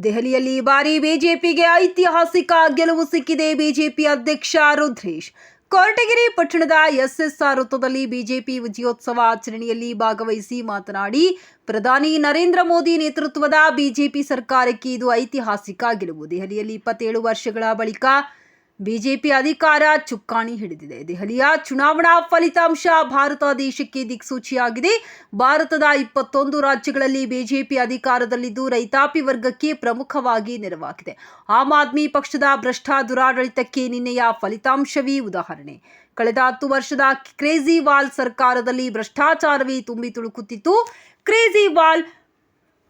ದೆಹಲಿಯಲ್ಲಿ ಈ ಬಾರಿ ಬಿಜೆಪಿಗೆ ಐತಿಹಾಸಿಕ ಗೆಲುವು ಸಿಕ್ಕಿದೆ. ಬಿಜೆಪಿ ಅಧ್ಯಕ್ಷ ರುದ್ರೇಶ್ ಕೊರಟಗೆರೆ ಪಟ್ಟಣದ ಎಸ್ಎಸ್ಆರ್ ವೃತ್ತದಲ್ಲಿ ಬಿಜೆಪಿ ವಿಜಯೋತ್ಸವ ಆಚರಣೆಯಲ್ಲಿ ಭಾಗವಹಿಸಿ ಮಾತನಾಡಿ, ಪ್ರಧಾನಿ ನರೇಂದ್ರ ಮೋದಿ ನೇತೃತ್ವದ ಬಿಜೆಪಿ ಸರ್ಕಾರಕ್ಕೆ ಇದು ಐತಿಹಾಸಿಕ ಗೆಲುವು. ದೆಹಲಿಯಲ್ಲಿ 27 ವರ್ಷಗಳ ಬಳಿಕ ಬಿಜೆಪಿ ಅಧಿಕಾರ ಚುಕ್ಕಾಣಿ ಹಿಡಿದಿದೆ. ದೆಹಲಿಯ ಚುನಾವಣಾ ಫಲಿತಾಂಶ ಭಾರತ ದೇಶಕ್ಕೆ ದಿಕ್ಸೂಚಿಯಾಗಿದೆ. ಭಾರತದ 21 ರಾಜ್ಯಗಳಲ್ಲಿ ಬಿಜೆಪಿ ಅಧಿಕಾರದಲ್ಲಿದ್ದು ರೈತಾಪಿ ವರ್ಗಕ್ಕೆ ಪ್ರಮುಖವಾಗಿ ನೆರವಾಗಿದೆ. ಆಮ್ ಆದ್ಮಿ ಪಕ್ಷದ ಭ್ರಷ್ಟ ದುರಾಡಳಿತಕ್ಕೆ ನಿನ್ನೆಯ ಫಲಿತಾಂಶವೇ ಉದಾಹರಣೆ. ಕಳೆದ 10 ವರ್ಷದ ಕೇಜ್ರಿವಾಲ್ ಸರ್ಕಾರದಲ್ಲಿ ಭ್ರಷ್ಟಾಚಾರವೇ ತುಂಬಿ ತುಳುಕುತ್ತಿತ್ತು. ಕೇಜ್ರಿವಾಲ್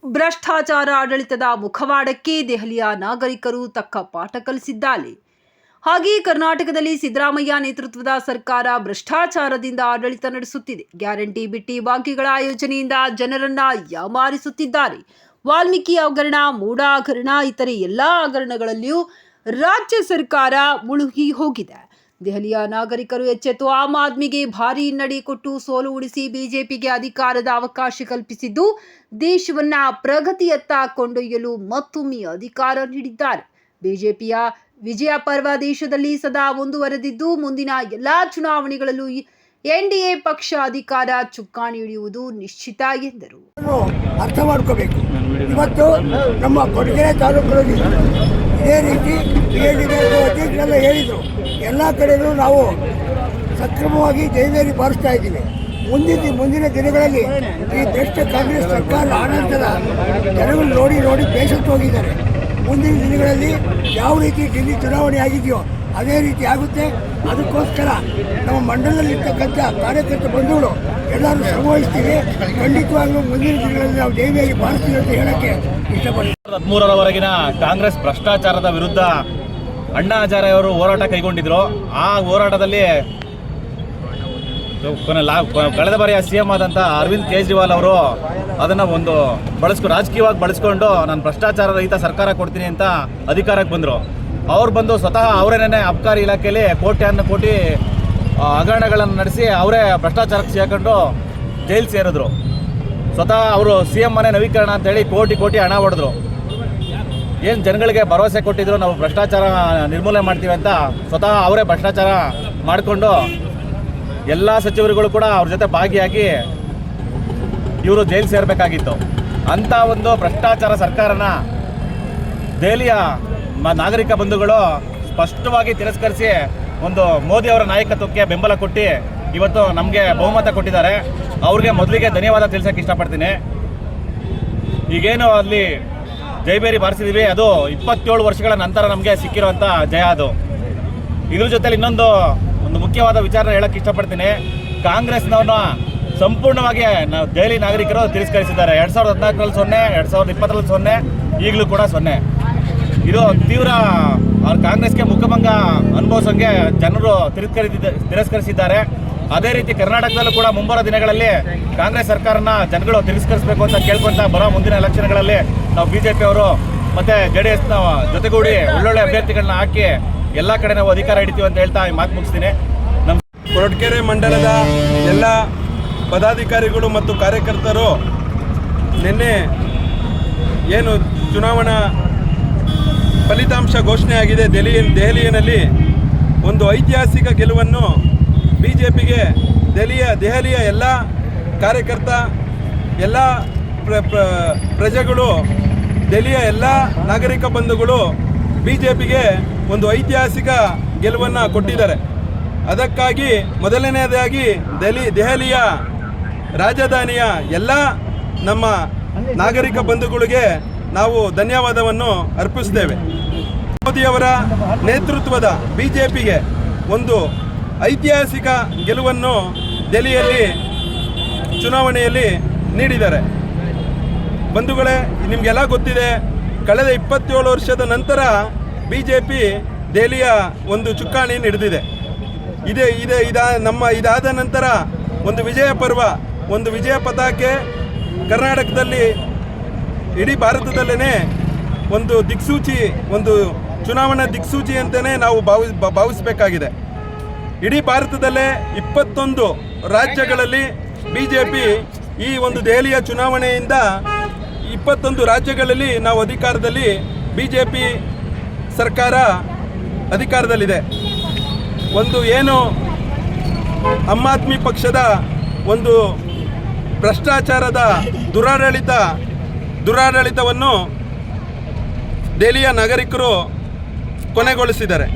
ಭ್ರಷ್ಟಾಚಾರ ಆಡಳಿತದ ಮುಖವಾಡಕ್ಕೆ ದೆಹಲಿಯ ನಾಗರಿಕರು ತಕ್ಕ ಪಾಠ ಕಲಿಸಿದ್ದಾರೆ. ಹಾಗೆಯೇ ಕರ್ನಾಟಕದಲ್ಲಿ ಸಿದ್ದರಾಮಯ್ಯ ನೇತೃತ್ವದ ಸರ್ಕಾರ ಭ್ರಷ್ಟಾಚಾರದಿಂದ ಆಡಳಿತ ನಡೆಸುತ್ತಿದೆ. ಗ್ಯಾರಂಟಿ ಬಿಟ್ಟಿ ಬಾಕಿಗಳ ಯೋಜನೆಯಿಂದ ಜನರನ್ನ ಯಾಮಾರಿಸುತ್ತಿದ್ದಾರೆ. ವಾಲ್ಮೀಕಿ ಹಗರಣ, ಮೂಡ ಹಗರಣ, ಇತರೆ ಎಲ್ಲಾ ಹಗರಣಗಳಲ್ಲಿಯೂ ರಾಜ್ಯ ಸರ್ಕಾರ ಮುಳುಗಿ ಹೋಗಿದೆ. ದೆಹಲಿಯ ನಾಗರಿಕರು ಎಚ್ಚೆತ್ತು ಆಮ್ ಆದ್ಮಿಗೆ ಭಾರೀ ಹಿನ್ನಡೆ ಕೊಟ್ಟು ಸೋಲು ಉಳಿಸಿ ಬಿಜೆಪಿಗೆ ಅಧಿಕಾರದ ಅವಕಾಶ ಕಲ್ಪಿಸಿದ್ದು ದೇಶವನ್ನ ಪ್ರಗತಿಯತ್ತ ಕೊಂಡೊಯ್ಯಲು ಮತ್ತೊಮ್ಮೆ ಅಧಿಕಾರ ನೀಡಿದ್ದಾರೆ. ಬಿಜೆಪಿಯ ವಿಜಯ ಪರ್ವ ದೇಶದಲ್ಲಿ ಸದಾ ಮುಂದುವರೆದಿದ್ದು ಮುಂದಿನ ಎಲ್ಲಾ ಚುನಾವಣೆಗಳಲ್ಲೂ ಎನ್ಡಿಎ ಪಕ್ಷ ಅಧಿಕಾರ ಚುಕ್ಕಾಣಿ ಹಿಡಿಯುವುದು ನಿಶ್ಚಿತ ಎಂದರು. ಅರ್ಥ ಮಾಡ್ಕೋಬೇಕು. ಇವತ್ತು ನಮ್ಮ ಕೊರಟಗೆರೆ ತಾಲೂಕಿನಲ್ಲಿ ಇದೇ ರೀತಿ ಅಧ್ಯಕ್ಷರೆಲ್ಲ ಹೇಳಿದರು. ಎಲ್ಲ ಕಡೆಯೂ ನಾವು ಸಕ್ರಮವಾಗಿ ಜೈವೇರಿ ಬಾರಿಸ್ತಾ ಇದ್ದೀವಿ. ಮುಂದಿನ ದಿನಗಳಲ್ಲಿ ಈ ಭ್ರಷ್ಟ ಕಾಂಗ್ರೆಸ್ ಸರ್ಕಾರ ಆಡಳಿತದ ಜನಗಳು ನೋಡಿ ಬೇಸತ್ತು ಹೋಗಿದ್ದಾರೆ. ಮುಂದಿನ ದಿನಗಳಲ್ಲಿ ಯಾವ ರೀತಿ ಡೆಲ್ಲಿ ಚುನಾವಣೆ ಆಗಿದೆಯೋ ಅದೇ ರೀತಿ ಆಗುತ್ತೆ. ಅದಕ್ಕೋಸ್ಕರ ನಮ್ಮ ಮಂಡಲದಲ್ಲಿರ್ತಕ್ಕಂಥ ಕಾರ್ಯಕರ್ತ ಬಂಧುಗಳು ಎಲ್ಲರೂ ಶ್ರಮವಹಿಸ್ತೀವಿ. ಖಂಡಿತವಾಗ್ಲೂ ಮುಂದಿನ ದಿನಗಳಲ್ಲಿ ನಾವು ಜೈಲಿಗೆ ಬಾರಿಸ್ತೀವಿ ಅಂತ ಹೇಳಕ್ಕೆ ಇಷ್ಟಪಡ್ತೀವಿ. 13ರವರೆಗಿನ ಕಾಂಗ್ರೆಸ್ ಭ್ರಷ್ಟಾಚಾರದ ವಿರುದ್ಧ ಅಣ್ಣಾ ಹಜಾರೆ ಅವರು ಹೋರಾಟ ಕೈಗೊಂಡಿದ್ರು. ಆ ಹೋರಾಟದಲ್ಲಿ ಕಳೆದ ಬಾರಿಯ ಸಿಎಂ ಆದಂಥ ಅರವಿಂದ್ ಕೇಜ್ರಿವಾಲ್ ಅವರು ಅದನ್ನು ಒಂದು ರಾಜಕೀಯವಾಗಿ ಬಳಸ್ಕೊಂಡು ನಾನು ಭ್ರಷ್ಟಾಚಾರ ರಹಿತ ಸರ್ಕಾರ ಕೊಡ್ತೀನಿ ಅಂತ ಅಧಿಕಾರಕ್ಕೆ ಬಂದರು. ಅವ್ರು ಬಂದು ಸ್ವತಃ ಅವರೇನೇ ಅಬಕಾರಿ ಇಲಾಖೆಯಲ್ಲಿ ಕೋಟಿ ಹಗರಣಗಳನ್ನು ನಡೆಸಿ ಅವರೇ ಭ್ರಷ್ಟಾಚಾರಕ್ಕೆ ಸೇರ್ಕೊಂಡು ಜೈಲು ಸೇರಿದ್ರು. ಸ್ವತಃ ಅವರು ಸಿಎಂ ಮನೆ ನವೀಕರಣ ಅಂತೇಳಿ ಕೋಟಿ ಹಣ ಹೊಡೆದ್ರು. ಏನು ಜನಗಳಿಗೆ ಭರವಸೆ ಕೊಟ್ಟಿದ್ರು, ನಾವು ಭ್ರಷ್ಟಾಚಾರ ನಿರ್ಮೂಲನೆ ಮಾಡ್ತೀವಿ ಅಂತ ಸ್ವತಃ ಅವರೇ ಭ್ರಷ್ಟಾಚಾರ ಮಾಡಿಕೊಂಡು ಎಲ್ಲ ಸಚಿವರುಗಳು ಕೂಡ ಅವ್ರ ಜೊತೆ ಭಾಗಿಯಾಗಿ ಇವರು ಜೈಲು ಸೇರಬೇಕಾಗಿತ್ತು. ಅಂಥ ಒಂದು ಭ್ರಷ್ಟಾಚಾರ ಸರ್ಕಾರನ ದೆಹಲಿಯ ನಾಗರಿಕ ಬಂಧುಗಳು ಸ್ಪಷ್ಟವಾಗಿ ತಿರಸ್ಕರಿಸಿ ಒಂದು ಮೋದಿ ಅವರ ನಾಯಕತ್ವಕ್ಕೆ ಬೆಂಬಲ ಕೊಟ್ಟು ಇವತ್ತು ನಮಗೆ ಬಹುಮತ ಕೊಟ್ಟಿದ್ದಾರೆ. ಅವ್ರಿಗೆ ಮೊದಲಿಗೆ ಧನ್ಯವಾದ ತಿಳಿಸೋಕೆ ಇಷ್ಟಪಡ್ತೀನಿ. ಈಗೇನು ಅಲ್ಲಿ ಜೈಬೇರಿ ಬಾರಿಸಿದ್ದೀವಿ, ಅದು 27 ವರ್ಷಗಳ ನಂತರ ನಮಗೆ ಸಿಕ್ಕಿರುವಂಥ ಜಯ. ಅದು ಇದ್ರ ಜೊತೆಲಿ ಇನ್ನೊಂದು ಮುಖ್ಯವಾದ ವಿಚಾರ ಹೇಳಕ್ಕೆ ಇಷ್ಟಪಡ್ತೀನಿ. ಕಾಂಗ್ರೆಸ್ನವ್ರನ್ನ ಸಂಪೂರ್ಣವಾಗಿ ನಾವು ದೆಹಲಿ ನಾಗರಿಕರು ತಿರಸ್ಕರಿಸಿದ್ದಾರೆ. 2014ರಲ್ಲಿ 0, 2020ರಲ್ಲಿ 0, ಈಗಲೂ ಕೂಡ 0. ಇದು ತೀವ್ರ ಕಾಂಗ್ರೆಸ್ಗೆ ಮುಖಭಂಗ ಅನುಭವಿಸೋಂಗೆ ಜನರು ತಿರಸ್ಕರಿಸಿದ್ದಾರೆ. ಅದೇ ರೀತಿ ಕರ್ನಾಟಕದಲ್ಲೂ ಕೂಡ ಮುಂಬರೋ ದಿನಗಳಲ್ಲಿ ಕಾಂಗ್ರೆಸ್ ಸರ್ಕಾರನ ಜನಗಳು ತಿರಸ್ಕರಿಸಬೇಕು ಅಂತ ಕೇಳ್ಕೊಂತ ಬರೋ ಮುಂದಿನ ಎಲೆಕ್ಷನ್ಗಳಲ್ಲಿ ನಾವು ಬಿಜೆಪಿ ಅವರು ಮತ್ತು JDSನ ಜೊತೆಗೂಡಿ ಒಳ್ಳೊಳ್ಳೆ ಅಭ್ಯರ್ಥಿಗಳನ್ನ ಹಾಕಿ ಎಲ್ಲ ಕಡೆ ನಾವು ಅಧಿಕಾರ ಹಿಡಿತೀವಿ ಅಂತ ಹೇಳ್ತಾ ಈ ಮಾತು ಮುಗಿಸ್ತೀನಿ. ನಮ್ಮ ಕೊರಟಗೆರೆ ಮಂಡಲದ ಎಲ್ಲ ಪದಾಧಿಕಾರಿಗಳು ಮತ್ತು ಕಾರ್ಯಕರ್ತರು ನಿನ್ನೆ ಏನು ಚುನಾವಣಾ ಫಲಿತಾಂಶ ಘೋಷಣೆ ಆಗಿದೆ ದೆಹಲಿಯಲ್ಲಿ ಒಂದು ಐತಿಹಾಸಿಕ ಗೆಲುವನ್ನು ಬಿಜೆಪಿಗೆ ದೆಹಲಿಯ ಎಲ್ಲ ಕಾರ್ಯಕರ್ತ, ಎಲ್ಲ ಪ್ರಜೆಗಳು, ದೆಹಲಿಯ ಎಲ್ಲ ನಾಗರಿಕ ಬಂಧುಗಳು ಬಿಜೆಪಿಗೆ ಒಂದು ಐತಿಹಾಸಿಕ ಗೆಲುವನ್ನು ಕೊಟ್ಟಿದ್ದಾರೆ. ಅದಕ್ಕಾಗಿ ಮೊದಲನೆಯದಾಗಿ ದೆಹಲಿಯ ರಾಜಧಾನಿಯ ಎಲ್ಲ ನಮ್ಮ ನಾಗರಿಕ ಬಂಧುಗಳಿಗೆ ನಾವು ಧನ್ಯವಾದವನ್ನು ಅರ್ಪಿಸುತ್ತೇವೆ. ಮೋದಿಯವರ ನೇತೃತ್ವದ ಬಿಜೆಪಿಗೆ ಒಂದು ಐತಿಹಾಸಿಕ ಗೆಲುವನ್ನು ದೆಹಲಿಯಲ್ಲಿ ಚುನಾವಣೆಯಲ್ಲಿ ನೀಡಿದ್ದಾರೆ. ಬಂಧುಗಳೇ, ನಿಮಗೆಲ್ಲ ಗೊತ್ತಿದೆ, ಕಳೆದ 27 ವರ್ಷದ ನಂತರ ಬಿಜೆಪಿ ದೆಹಲಿಯ ಒಂದು ಚುಕ್ಕಾಣಿ ಹಿಡಿದಿದೆ. ಇದಾದ ನಂತರ ಒಂದು ವಿಜಯ ಪರ್ವ, ಒಂದು ವಿಜಯ ಪತಾಕೆ ಕರ್ನಾಟಕದಲ್ಲಿ, ಇಡೀ ಭಾರತದಲ್ಲೇ ಒಂದು ದಿಕ್ಸೂಚಿ, ಒಂದು ಚುನಾವಣಾ ದಿಕ್ಸೂಚಿ ಅಂತಲೇ ನಾವು ಭಾವಿಸಬೇಕಾಗಿದೆ. ಇಡೀ ಭಾರತದಲ್ಲೇ 21 ರಾಜ್ಯಗಳಲ್ಲಿ ಬಿಜೆಪಿ ಈ ಒಂದು ದೆಹಲಿಯ ಚುನಾವಣೆಯಿಂದ 21 ರಾಜ್ಯಗಳಲ್ಲಿ ನಾವು ಅಧಿಕಾರದಲ್ಲಿ BJP ಸರ್ಕಾರ ಅಧಿಕಾರದಲ್ಲಿದೆ. ಒಂದು ಏನು ಆಮ್ ಆದ್ಮಿ ಪಕ್ಷದ ಒಂದು ಭ್ರಷ್ಟಾಚಾರದ ದುರಾಡಳಿತವನ್ನು ದೆಹಲಿಯ ನಾಗರಿಕರು ಕೊನೆಗೊಳಿಸಿದ್ದಾರೆ.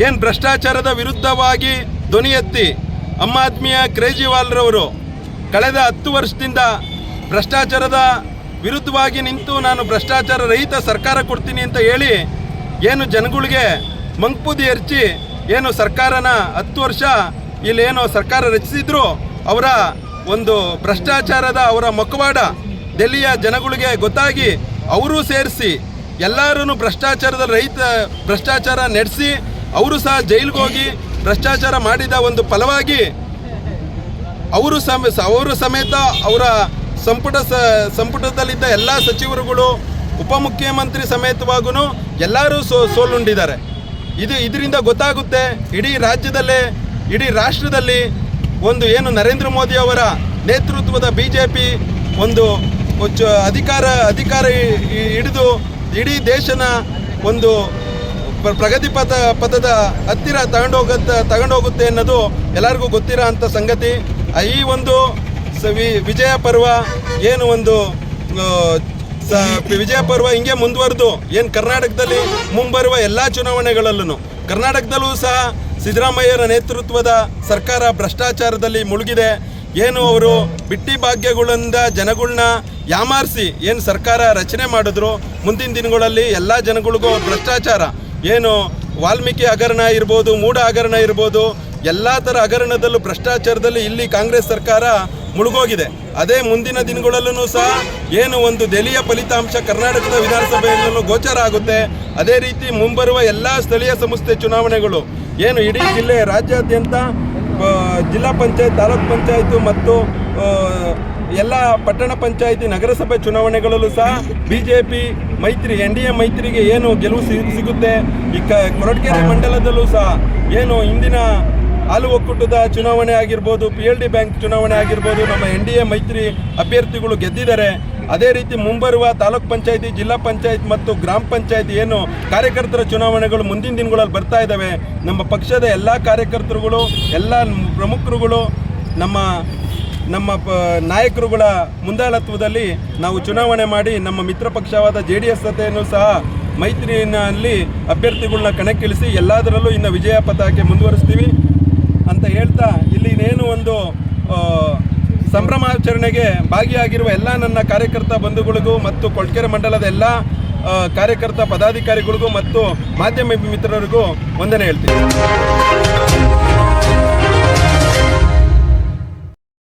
ಏನು ಭ್ರಷ್ಟಾಚಾರದ ವಿರುದ್ಧವಾಗಿ ಧ್ವನಿ ಎತ್ತಿ ಆಮ್ ಆದ್ಮಿಯ ಕೇಜ್ರಿವಾಲ್ರವರು ಕಳೆದ 10 ವರ್ಷದಿಂದ ಭ್ರಷ್ಟಾಚಾರದ ವಿರುದ್ಧವಾಗಿ ನಿಂತು ನಾನು ಭ್ರಷ್ಟಾಚಾರ ರಹಿತ ಸರ್ಕಾರ ಕೊಡ್ತೀನಿ ಅಂತ ಹೇಳಿ ಏನು ಜನಗಳಿಗೆ ಮಂಕ್ಬೂದಿ ಎರಚಿ ಏನು ಸರ್ಕಾರನ 10 ವರ್ಷ ಇಲ್ಲೇನು ಸರ್ಕಾರ ರಚಿಸಿದ್ರು ಅವರ ಒಂದು ಭ್ರಷ್ಟಾಚಾರದ ಅವರ ಮುಖವಾಡ ದೆಹಲಿಯ ಜನಗಳಿಗೆ ಗೊತ್ತಾಗಿ ಅವರು ಸೇರಿಸಿ ಎಲ್ಲರೂ ಭ್ರಷ್ಟಾಚಾರ ನಡೆಸಿ ಅವರು ಸಹ ಜೈಲಿಗೆ ಹೋಗಿ ಭ್ರಷ್ಟಾಚಾರ ಮಾಡಿದ ಒಂದು ಫಲವಾಗಿ ಅವರು ಸಮೇತ ಅವರ ಸಂಪುಟದಲ್ಲಿದ್ದ ಎಲ್ಲ ಸಚಿವರುಗಳು ಉಪಮುಖ್ಯಮಂತ್ರಿ ಸಮೇತವಾಗೂ ಎಲ್ಲರೂ ಸೋಲುಂಡಿದ್ದಾರೆ. ಇದರಿಂದ ಗೊತ್ತಾಗುತ್ತೆ ಇಡೀ ರಾಷ್ಟ್ರದಲ್ಲಿ ಒಂದು ಏನು ನರೇಂದ್ರ ಮೋದಿ ಅವರ ನೇತೃತ್ವದ BJP ಒಂದು ಅಧಿಕಾರ ಹಿಡಿದು ಇಡೀ ದೇಶನ ಒಂದು ಪ್ರಗತಿ ಪಥದ ಹತ್ತಿರ ತಗೊಂಡೋಗುತ್ತೆ ಅನ್ನೋದು ಎಲ್ಲರಿಗೂ ಗೊತ್ತಿರೋ ಅಂಥ ಸಂಗತಿ. ಈ ಒಂದು ವಿಜಯ ಪರ್ವ ಏನು ಒಂದು ವಿಜಯ ಪರ್ವ ಹಿಂಗೆ ಮುಂದುವರೆದು ಏನು ಕರ್ನಾಟಕದಲ್ಲಿ ಮುಂಬರುವ ಎಲ್ಲ ಚುನಾವಣೆಗಳಲ್ಲೂ ಕರ್ನಾಟಕದಲ್ಲೂ ಸಹ ಸಿದ್ದರಾಮಯ್ಯರ ನೇತೃತ್ವದ ಸರ್ಕಾರ ಭ್ರಷ್ಟಾಚಾರದಲ್ಲಿ ಮುಳುಗಿದೆ. ಏನು ಅವರು ಬಿಟ್ಟಿ ಭಾಗ್ಯಗಳಿಂದ ಜನಗಳನ್ನ ಯಾಮಾರಿಸಿ ಏನು ಸರ್ಕಾರ ರಚನೆ ಮಾಡಿದ್ರು, ಮುಂದಿನ ದಿನಗಳಲ್ಲಿ ಎಲ್ಲ ಜನಗಳಿಗೂ ಭ್ರಷ್ಟಾಚಾರ ಏನು ವಾಲ್ಮೀಕಿ ಹಗರಣ ಇರ್ಬೋದು, ಮೂಢ ಹಗರಣ ಇರ್ಬೋದು, ಎಲ್ಲ ಥರ ಹಗರಣದಲ್ಲೂ ಭ್ರಷ್ಟಾಚಾರದಲ್ಲಿ ಇಲ್ಲಿ ಕಾಂಗ್ರೆಸ್ ಸರ್ಕಾರ ಮುಳುಗೋಗಿದೆ. ಅದೇ ಮುಂದಿನ ದಿನಗಳಲ್ಲೂ ಸಹ ಏನು ಒಂದು ದೆಹಲಿಯ ಫಲಿತಾಂಶ ಕರ್ನಾಟಕದ ವಿಧಾನಸಭೆಯಲ್ಲೂ ಗೋಚರ ಆಗುತ್ತೆ. ಅದೇ ರೀತಿ ಮುಂಬರುವ ಎಲ್ಲ ಸ್ಥಳೀಯ ಸಂಸ್ಥೆ ಚುನಾವಣೆಗಳು ಏನು ಇಡೀ ಜಿಲ್ಲೆ ರಾಜ್ಯಾದ್ಯಂತ ಜಿಲ್ಲಾ ಪಂಚಾಯತ್, ತಾಲೂಕ್ ಪಂಚಾಯತ್ ಮತ್ತು ಎಲ್ಲ ಪಟ್ಟಣ ಪಂಚಾಯಿತಿ, ನಗರಸಭೆ ಚುನಾವಣೆಗಳಲ್ಲೂ ಸಹ BJP ಮೈತ್ರಿ NDA ಮೈತ್ರಿಗೆ ಏನು ಗೆಲುವು ಸಿಗುತ್ತೆ. ಈ ಕೊರಟಗೆರೆ ಮಂಡಲದಲ್ಲೂ ಸಹ ಏನು ಇಂದಿನ ಹಾಲು ಒಕ್ಕೂಟದ ಚುನಾವಣೆ ಆಗಿರ್ಬೋದು, PLD ಬ್ಯಾಂಕ್ ಚುನಾವಣೆ ಆಗಿರ್ಬೋದು, ನಮ್ಮ NDA ಮೈತ್ರಿ ಅಭ್ಯರ್ಥಿಗಳು ಗೆದ್ದಿದ್ದಾರೆ. ಅದೇ ರೀತಿ ಮುಂಬರುವ ತಾಲೂಕ್ ಪಂಚಾಯಿತಿ, ಜಿಲ್ಲಾ ಪಂಚಾಯತ್ ಮತ್ತು ಗ್ರಾಮ ಪಂಚಾಯತಿ ಏನು ಕಾರ್ಯಕರ್ತರ ಚುನಾವಣೆಗಳು ಮುಂದಿನ ದಿನಗಳಲ್ಲಿ ಬರ್ತಾ ಇದ್ದಾವೆ. ನಮ್ಮ ಪಕ್ಷದ ಎಲ್ಲ ಕಾರ್ಯಕರ್ತರುಗಳು, ಎಲ್ಲ ಪ್ರಮುಖರುಗಳು, ನಮ್ಮ ನಾಯಕರುಗಳ ಮುಂದಾಳತ್ವದಲ್ಲಿ ನಾವು ಚುನಾವಣೆ ಮಾಡಿ ನಮ್ಮ ಮಿತ್ರ ಪಕ್ಷವಾದ JDS ಜೊತೆಯನ್ನು ಸಹ ಮೈತ್ರಿನಲ್ಲಿ ಅಭ್ಯರ್ಥಿಗಳನ್ನ ಕಣಕ್ಕಿಳಿಸಿ ಎಲ್ಲದರಲ್ಲೂ ಇನ್ನು ವಿಜಯ ಪಥಕ್ಕೆ ಮುಂದುವರಿಸ್ತೀವಿ ಅಂತ ಹೇಳ್ತಾ ಇಲ್ಲಿನೇನು ಒಂದು ಸಂಭ್ರಮಾಚರಣೆಗೆ ಭಾಗಿಯಾಗಿರುವ ಎಲ್ಲ ನನ್ನ ಕಾರ್ಯಕರ್ತ ಬಂಧುಗಳಿಗೂ ಮತ್ತು ಕೊರಟಗೆರೆ ಮಂಡಲದ ಎಲ್ಲ ಕಾರ್ಯಕರ್ತ ಪದಾಧಿಕಾರಿಗಳಿಗೂ ಮತ್ತು ಮಾಧ್ಯಮ ಮಿತ್ರರಿಗೂ ವಂದನೆ ಹೇಳ್ತೀನಿ.